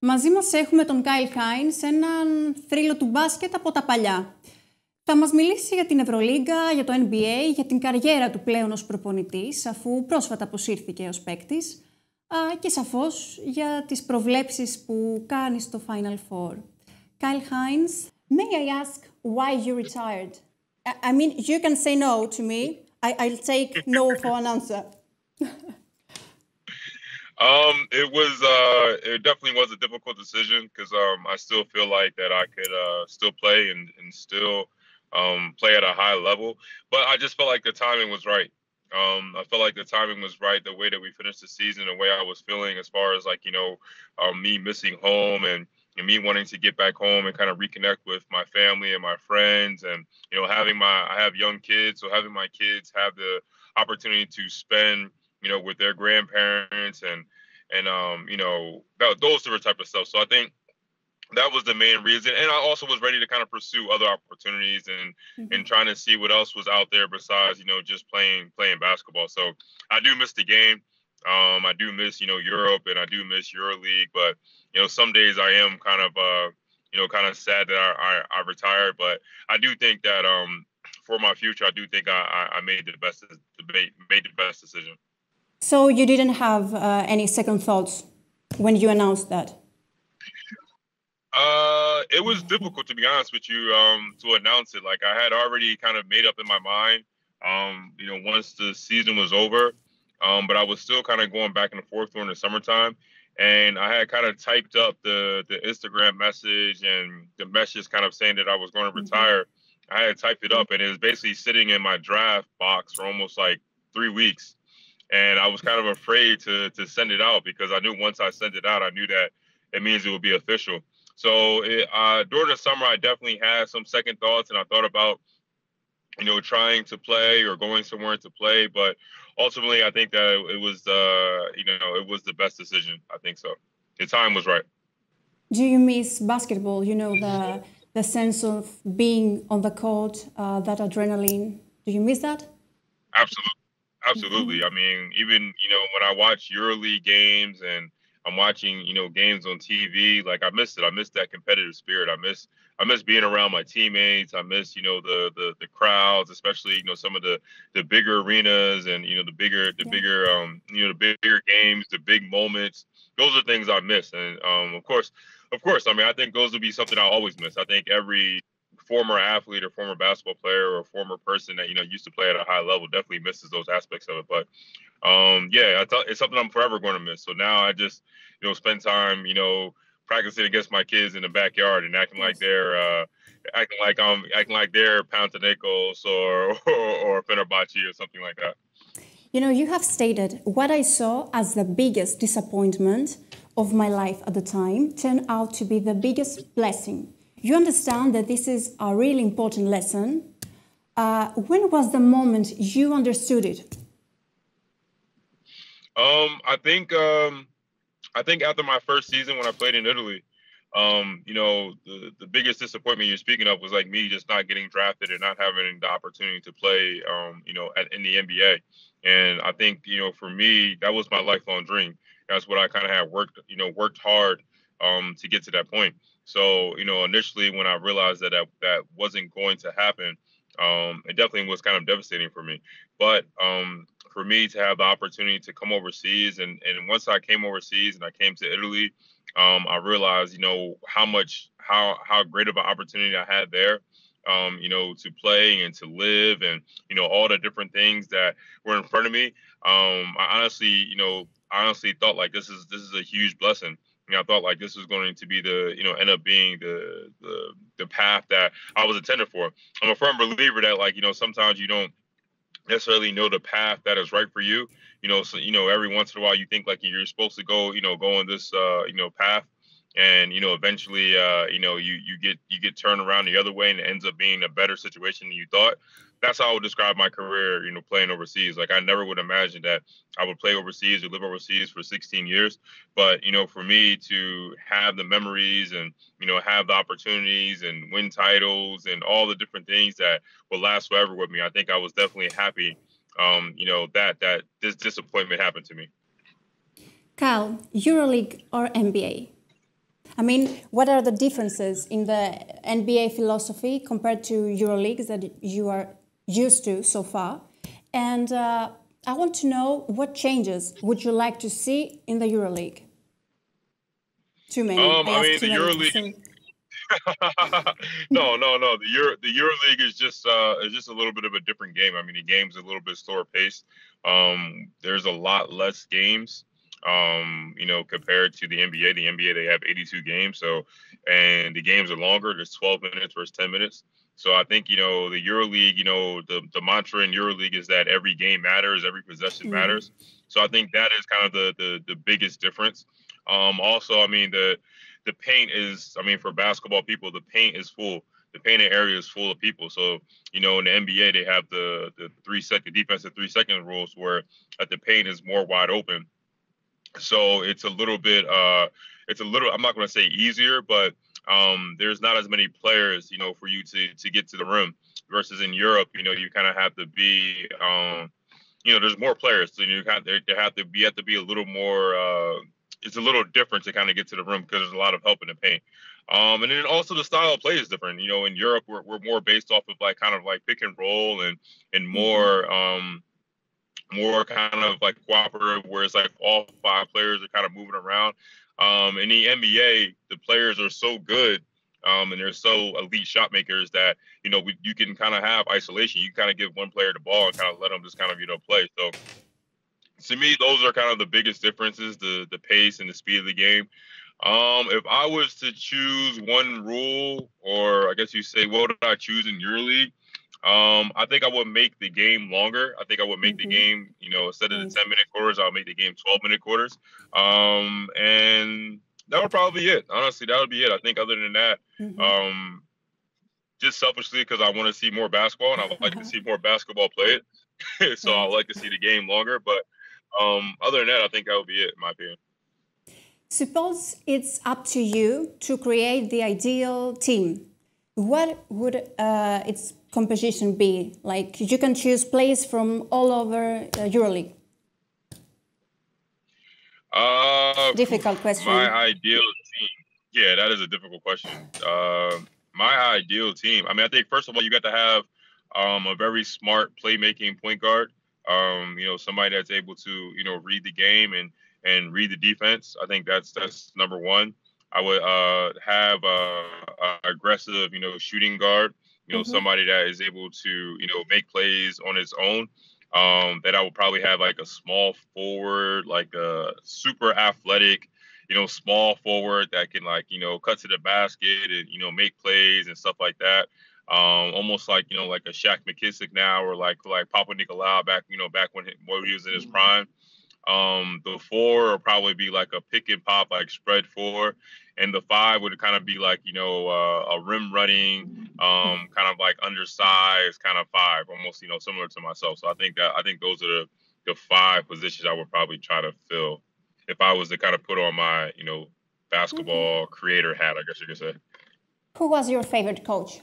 Μαζί μας έχουμε τον Κάιλ Χάινς, έναν θρύλο του μπάσκετ από τα παλιά. Θα μας μιλήσει για την Ευρωλίγκα, για το NBA, για την καριέρα του πλέον ως προπονητής, αφού πρόσφατα αποσύρθηκε ως παίκτης, και σαφώς για τις προβλέψεις που κάνει στο Final Four. Κάιλ Χάινς, may I ask why you retired? I mean, you can say no to me. I'll take no for an answer. It definitely was a difficult decision because I still feel like that I could still play and still play at a high level. But I just felt like the timing was right. I felt like the timing was right, the way that we finished the season, the way I was feeling as far as like, me missing home and me wanting to get back home and kind of reconnect with my family and my friends and, I have young kids, so having my kids have the opportunity to spend, with their grandparents and those sort of type of stuff. So I think that was the main reason. And I also was ready to kind of pursue other opportunities and trying to see what else was out there besides, just playing basketball. So I do miss the game. I do miss, Europe, and I do miss EuroLeague. But, some days I am kind of sad that I retired. But I do think that for my future, I do think I made the best decision. So you didn't have any second thoughts when you announced that? It was difficult, to be honest with you, to announce it. Like, I had already kind of made up in my mind, once the season was over. But I was still kind of going back and forth during the summertime. And I had kind of typed up the Instagram message and the message kind of saying that I was going to retire. I had typed it up, and it was basically sitting in my draft box for almost like 3 weeks. And I was kind of afraid to send it out because I knew once I sent it out, I knew that it means it would be official. So during the summer, I definitely had some second thoughts, and I thought about, trying to play or going somewhere to play. But ultimately, I think that it was the best decision. I think so. The time was right. Do you miss basketball? The sense of being on the court, that adrenaline. Do you miss that? Absolutely. I mean, even, when I watch EuroLeague games and I'm watching, games on TV, like I miss it. I miss that competitive spirit. I miss being around my teammates. I miss, the crowds, especially, some of the bigger arenas and, the bigger games, the big moments. Those are things I miss. And of course, I mean, I think those will be something I always miss. I think every former athlete or former basketball player or former person that, used to play at a high level definitely misses those aspects of it. But it's something I'm forever going to miss. So now I just, spend time, practicing against my kids in the backyard and acting like they're Panathinaikos or Fenerbahce or something like that. You have stated, what I saw as the biggest disappointment of my life at the time turned out to be the biggest blessing. You understand that this is a really important lesson. When was the moment you understood it? I think after my first season when I played in Italy, the biggest disappointment you're speaking of was like me just not getting drafted and not having the opportunity to play, in the NBA. And I think, for me, that was my lifelong dream. That's what I kind of had worked hard to get to that point. So, initially when I realized that wasn't going to happen, it definitely was kind of devastating for me. But for me to have the opportunity to come overseas, and once I came overseas and I came to Italy, I realized, how great of an opportunity I had there, to play and to live and, all the different things that were in front of me. I honestly thought like this is a huge blessing. I thought like this was going to be end up being the path that I was intended for. I'm a firm believer that like, sometimes you don't necessarily know the path that is right for you. So, every once in a while you think like you're supposed to go on this, path. And, eventually, you get turned around the other way and it ends up being a better situation than you thought. That's how I would describe my career, playing overseas. Like I never would imagine that I would play overseas or live overseas for 16 years. But, for me to have the memories and, have the opportunities and win titles and all the different things that will last forever with me, I think I was definitely happy, that this disappointment happened to me. Cal, EuroLeague or NBA? I mean, what are the differences in the NBA philosophy compared to EuroLeague that you are used to so far? And I want to know what changes would you like to see in the EuroLeague? Too many. I mean, the EuroLeague. No. The EuroLeague is just a little bit of a different game. I mean, the game's a little bit slower paced. There's a lot less games, compared to the NBA. The NBA, they have 82 games, and the games are longer. There's 12 minutes versus 10 minutes. So I think, the EuroLeague, the mantra in EuroLeague is that every game matters, every possession matters. So I think that is kind of the biggest difference. Also, I mean, the paint is, I mean, for basketball people, the paint is full. The painted area is full of people. So, in the NBA, they have the 3-second defensive 3-second rules where the paint is more wide open. So it's a little bit, I'm not going to say easier, but there's not as many players, for you to get to the rim versus in Europe, you kind of have to be, there's more players. So you have to be a little more, it's a little different to kind of get to the rim because there's a lot of help in the paint. And then also the style of play is different. In Europe, we're more based off of kind of pick and roll and more kind of cooperative, where it's all 5 players are kind of moving around. In the NBA, the players are so good and they're so elite shot makers that, you can kind of have isolation. You kind of give one player the ball and kind of let them just kind of, play. So to me, those are kind of the biggest differences, the pace and the speed of the game. If I was to choose one rule, or I guess you say, what would I choose in EuroLeague? I think I would make the game longer. I think I would make the game, instead of the 10-minute quarters, I'll make the game 12-minute quarters. And that would probably be it. Honestly, that would be it. I think other than that, just selfishly, because I want to see more basketball and I would like to see more basketball played. So I would like to see the game longer. But other than that, I think that would be it, in my opinion. Suppose it's up to you to create the ideal team. What would its composition be? You can choose players from all over EuroLeague. Difficult question. My ideal team. Yeah, that is a difficult question. My ideal team. I mean, I think first of all, you got to have a very smart playmaking point guard. Somebody that's able to read the game and read the defense. I think that's number one. I would have a aggressive, shooting guard. Somebody that is able to, make plays on his own. That I would probably have a small forward, a super athletic, small forward that can cut to the basket and make plays and stuff like that. Almost like a Shaq McKissick now, or like Papa Nicolau back when he was in his prime. The 4 would probably be a pick and pop, spread 4. And the 5 would kind of be a rim running, kind of undersized kind of 5, almost, similar to myself. So I think those are the 5 positions I would probably try to fill if I was to kind of put on my, basketball creator hat, I guess you could say. Who was your favorite coach?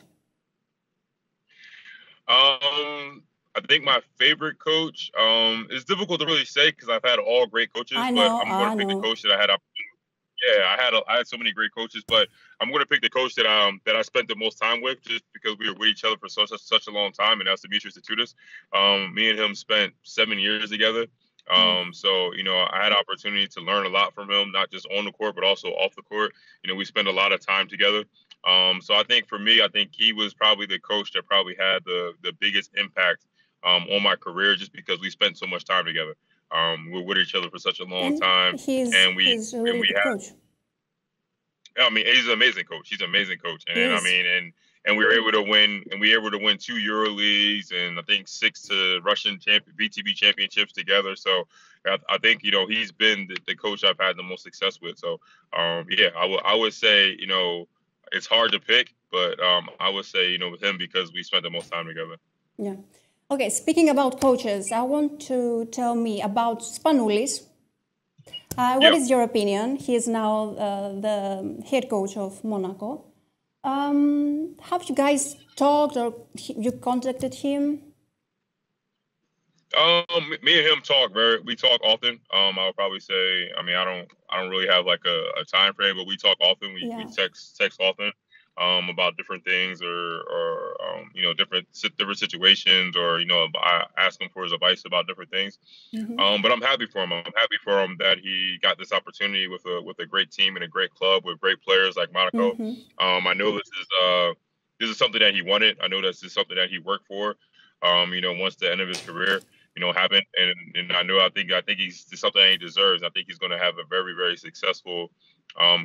I think my favorite coach, it's difficult to really say because I've had all great coaches, but I'm going to pick the coach that I had. I had so many great coaches, but I'm going to pick the coach that I spent the most time with, just because we were with each other for such a long time, and that's Demetrius Itoudis. Me and him spent 7 years together. So, I had opportunity to learn a lot from him, not just on the court, but also off the court. We spent a lot of time together. So I think for me, he was probably the coach that probably had the biggest impact on my career, just because we spent so much time together. We were with each other for such a long time, he's a really good coach. I mean, he's an amazing coach. He's an amazing coach, and I mean, and we were able to win, 2 EuroLeagues and I think 6 Russian VTB championships together. So I think he's been the coach I've had the most success with. So I would say it's hard to pick, but I would say with him because we spent the most time together. Yeah. Okay, speaking about coaches, I want to tell me about Spanoulis. What is your opinion? He is now the head coach of Monaco. Have you guys talked or you contacted him? Me and him we talk often. I would probably say, I mean, I don't really have like a time frame, but we talk often. We text often, about different things or you know, different situations, or, you know, I ask him for his advice about different things. But I'm happy for him. I'm happy for him that he got this opportunity with a great team and a great club with great players like Monaco. I know this is something that he wanted. I know this is something that he worked for. You know, once the end of his career, you know, happened, and I think he's something that he deserves. I think he's going to have a very, very successful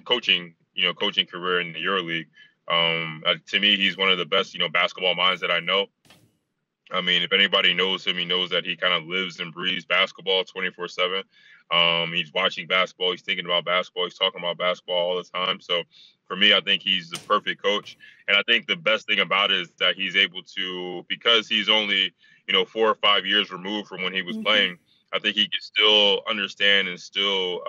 coaching career in the EuroLeague. To me, he's one of the best, you know, basketball minds that I know. I mean, if anybody knows him, he knows that he kind of lives and breathes basketball 24/7. He's watching basketball. He's thinking about basketball. He's talking about basketball all the time. So for me, I think he's the perfect coach. And I think the best thing about it is that he's able to, because he's only, you know, 4 or 5 years removed from when he was playing, I think he can still understand and still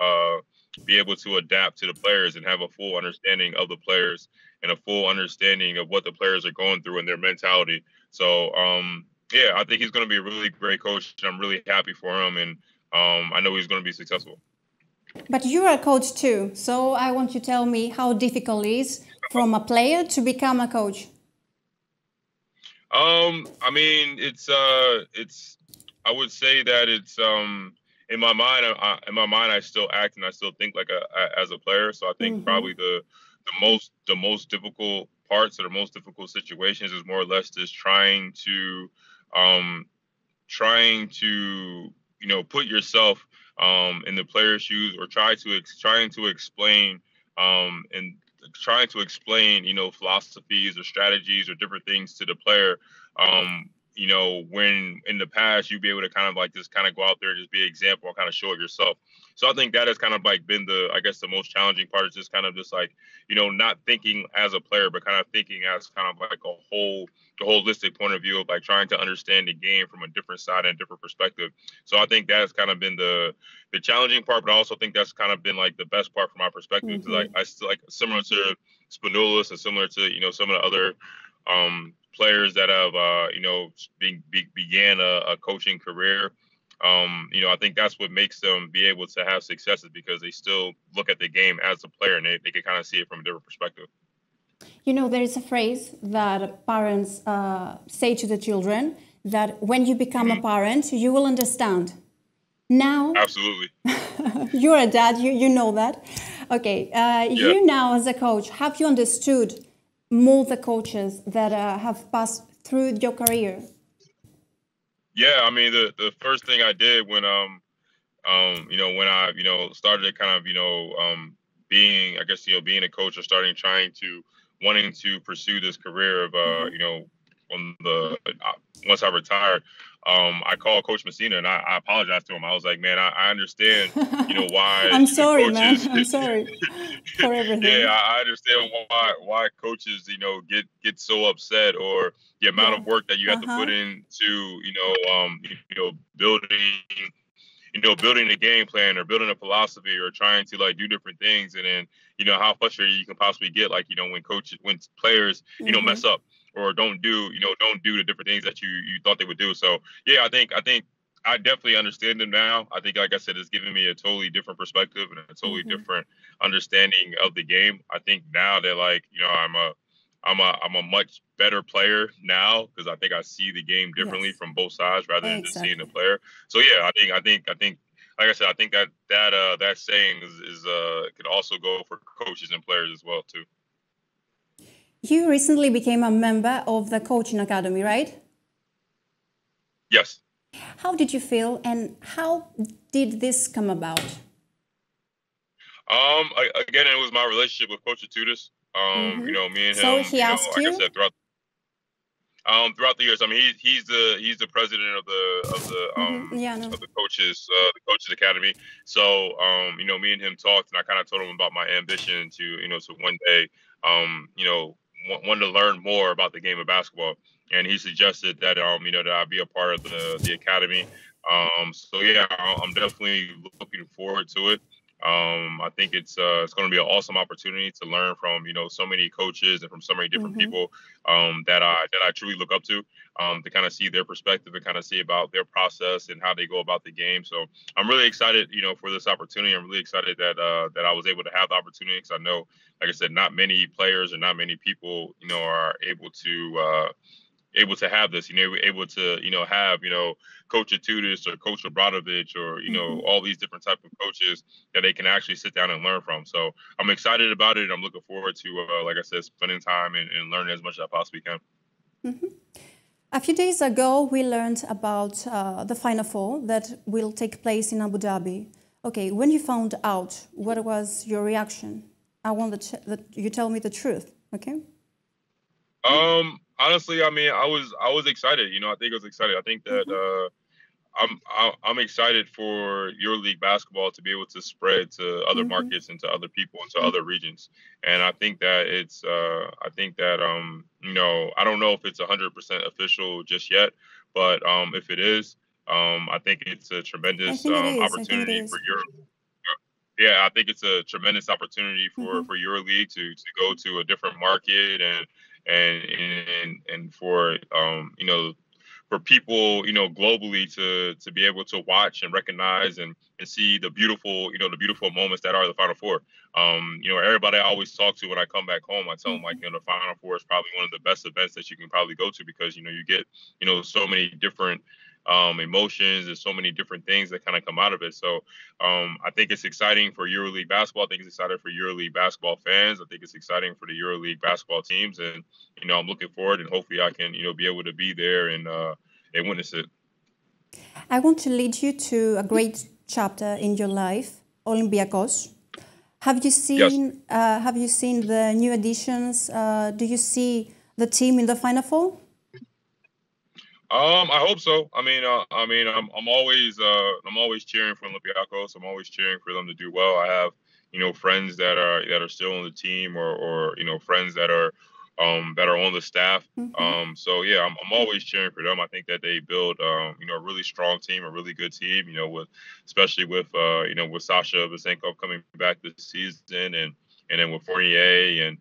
be able to adapt to the players and have a full understanding of the players and a full understanding of what the players are going through and their mentality. So, yeah, I think he's going to be a really great coach, and I'm really happy for him, and I know he's going to be successful. But you're a coach too, so I want you to tell me how difficult it is from a player to become a coach. I mean, I would say that it's, in my mind, I still act and I still think like as a player. So I think probably the most difficult parts or the most difficult situations is more or less just trying to you know, put yourself in the player's shoes, or trying to explain and trying to explain, you know, philosophies or strategies or different things to the player. You know, when in the past you'd be able to kind of like just kind of go out there and just be an example and kind of show it yourself. So I think that has kind of like been I guess the most challenging part is just kind of just like, you know, not thinking as a player, but kind of thinking as kind of like the holistic point of view of like trying to understand the game from a different side and a different perspective. So I think that's kind of been the challenging part, but I also think that's kind of been like the best part from my perspective. Because like I still like similar to Spanolis and similar to, you know, some of the other players that have you know, began a coaching career. You know, I think that's what makes them be able to have successes, because they still look at the game as a player and they can kind of see it from a different perspective. You know, there is a phrase that parents say to the children, that when you become a parent, you will understand. Now, absolutely, you're a dad, you know that. Okay, you now as a coach, have you understood more the coaches that have passed through your career? Yeah, I mean, the first thing I did when you know, when I, you know, started to kind of, you know, being, I guess, you know, being a coach or wanting to pursue this career of you know, once I retired, I called Coach Messina and I apologized to him. I was like, man, I understand, you know, why I'm sorry, coaches, man. I'm sorry for everything. Yeah, I understand why coaches, you know, get so upset, or the amount of work that you have to put into, you know, building a game plan or building a philosophy or trying to like do different things, and then, you know, how frustrated you can possibly get, like, you know, when players, you know, mess up or don't do the different things that you thought they would do. So yeah, I think I definitely understand them now. I think, like I said, it's given me a totally different perspective and a totally different understanding of the game. I think now that, like, you know, I'm a much better player now, because I think I see the game differently from both sides rather than just seeing the player. So yeah, I think like I said, I think that saying is could also go for coaches and players as well too. You recently became a member of the coaching academy, right? Yes. How did you feel, and how did this come about? Again, it was my relationship with Coach Itúdis. You know, me and him. So he asked you? Like I said, throughout the years. I mean, he's the president of the coaches academy. So you know, me and him talked, and I kind of told him about my ambition to, you know, to one day you know, want to learn more about the game of basketball. And he suggested that you know, that I be a part of the academy. So yeah, I'm definitely looking forward to it. I think it's going to be an awesome opportunity to learn from, so many coaches and from so many different people that I truly look up to kind of see their perspective and kind of see about their process and how they go about the game. So I'm really excited, for this opportunity. I'm really excited that I was able to have the opportunity, because I know, like I said, not many players or not many people, are able to have this, able to, have, Coach Itúdis or Coach Obradovic or, all these different type of coaches that they can actually sit down and learn from. So I'm excited about it. I'm looking forward to, like I said, spending time and learning as much as I possibly can. A few days ago, we learned about the Final Four that will take place in Abu Dhabi. Okay, when you found out, what was your reaction? I want that you tell me the truth, okay? Honestly, I mean, I was excited. I think I was excited. I think that I'm excited for EuroLeague basketball to be able to spread to other markets and to other people and to other regions. And I think that I don't know if it's 100% official just yet, but if it is, I think it's a tremendous opportunity for Europe. Yeah, I think it's a tremendous opportunity for EuroLeague to go to a different market and for for people, globally to be able to watch and recognize and see the beautiful, the beautiful moments that are the Final Four. Everybody I always talk to when I come back home, I tell them, like, the Final Four is probably one of the best events that you can probably go to, because, you get, so many different emotions and so many different things that kind of come out of it. So I think it's exciting for EuroLeague basketball. I think it's exciting for EuroLeague basketball fans. I think it's exciting for the EuroLeague basketball teams. And, I'm looking forward, and hopefully I can, be able to be there and witness it. I want to lead you to a great chapter in your life, Olympiacos. Have you seen the new additions? Do you see the team in the Final Four? I hope so. I'm always cheering for Olympiacos. I'm always cheering for them to do well. I have, friends that are still on the team, or friends that are on the staff. So yeah, I'm always cheering for them. I think that they build, a really strong team, a really good team. Especially with Sasha Vesenko coming back this season, and then with Fournier, and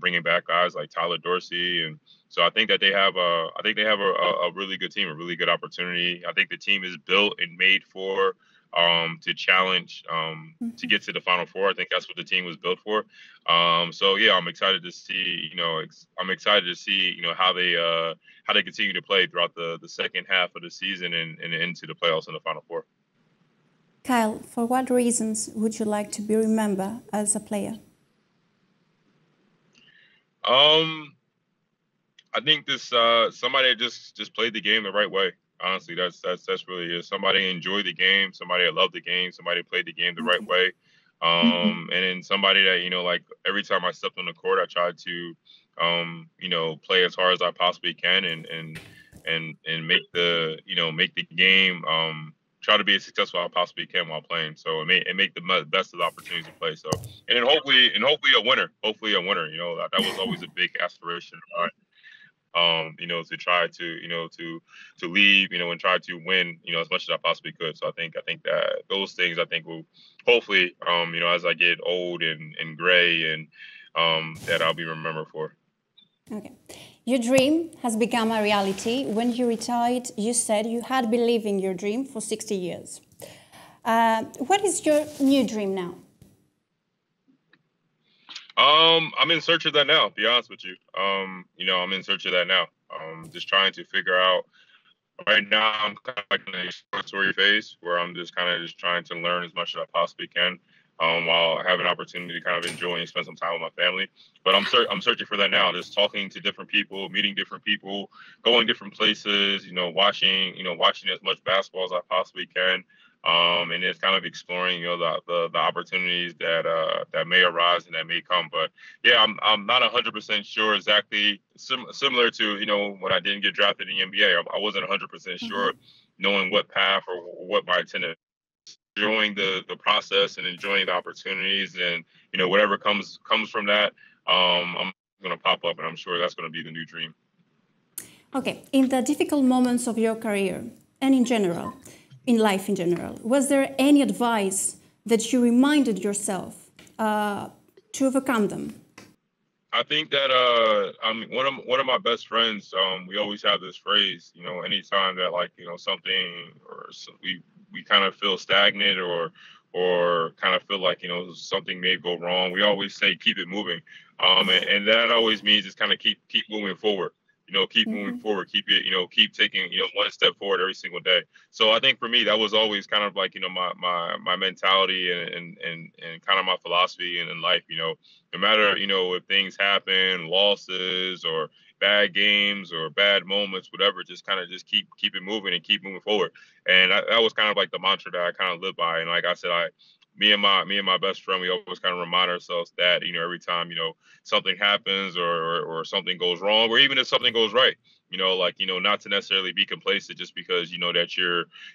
bringing back guys like Tyler Dorsey, and so I think that they have a really good team, a really good opportunity. I think the team is built and made for to challenge to get to the Final Four. I think that's what the team was built for. So yeah, I'm excited to see. How they continue to play throughout the second half of the season and into the playoffs in the Final Four. Kyle, for what reasons would you like to be remembered as a player? I think this somebody just played the game the right way. Honestly, that's really it. Somebody enjoyed the game, somebody that loved the game, somebody played the game the right way. And then somebody that, like every time I stepped on the court, I tried to play as hard as I possibly can and make the game try to be as successful as I possibly can while playing. So it make the best of the opportunities to play. So and then hopefully a winner. That was always a big aspiration of mine. To try to leave, and try to win, as much as I possibly could. So I think that those things, will hopefully, as I get old and gray, and that I'll be remembered for. Okay. Your dream has become a reality. When you retired, you said you had been living your dream for 60 years. What is your new dream now? I'm in search of that now, to be honest with you. I'm in search of that now. Just trying to figure out. Right now, I'm kind of like in an exploratory phase where I'm just trying to learn as much as I possibly can, while I have an opportunity to kind of enjoy and spend some time with my family. But I'm searching for that now. Just talking to different people, meeting different people, going different places. Watching as much basketball as I possibly can. And it's kind of exploring, the opportunities that may arise and that may come. But yeah, I'm not 100% sure exactly. Similar to when I didn't get drafted in the NBA, I wasn't 100% sure, knowing what path or what my intended. Enjoying the process and enjoying the opportunities, and whatever comes from that, I'm going to pop up, and I'm sure that's going to be the new dream. Okay, in the difficult moments of your career and in life in general, was there any advice that you reminded yourself to overcome them? I think that one of my best friends. We always have this phrase, you know, anytime that like you know something or we kind of feel stagnant or kind of feel like you know something may go wrong. We always say keep it moving, and that always means just kind of keep moving forward. You know, keep moving forward, keep it, you know, keep taking, you know, one step forward every single day. So I think for me, that was always kind of like, you know, my mentality and kind of my philosophy in life, you know, no matter, you know, if things happen, losses or bad games or bad moments, whatever, just kind of just keep it moving and keep moving forward. And that was kind of like the mantra that I kind of live by. And like I said, me and my best friend, we always kind of remind ourselves that, you know, every time, you know, something happens or something goes wrong, or even if something goes right, you know, like, you know, not to necessarily be complacent just because, you know, that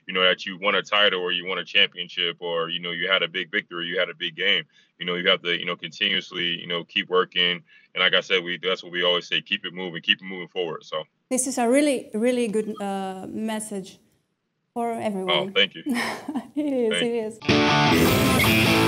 that you won a title or you won a championship or, you know, you had a big victory, you had a big game, you know, you have to, you know, continuously, you know, keep working. And like I said, that's what we always say, keep it moving forward. So this is a really, really good message for everyone. Oh, thank you. It is.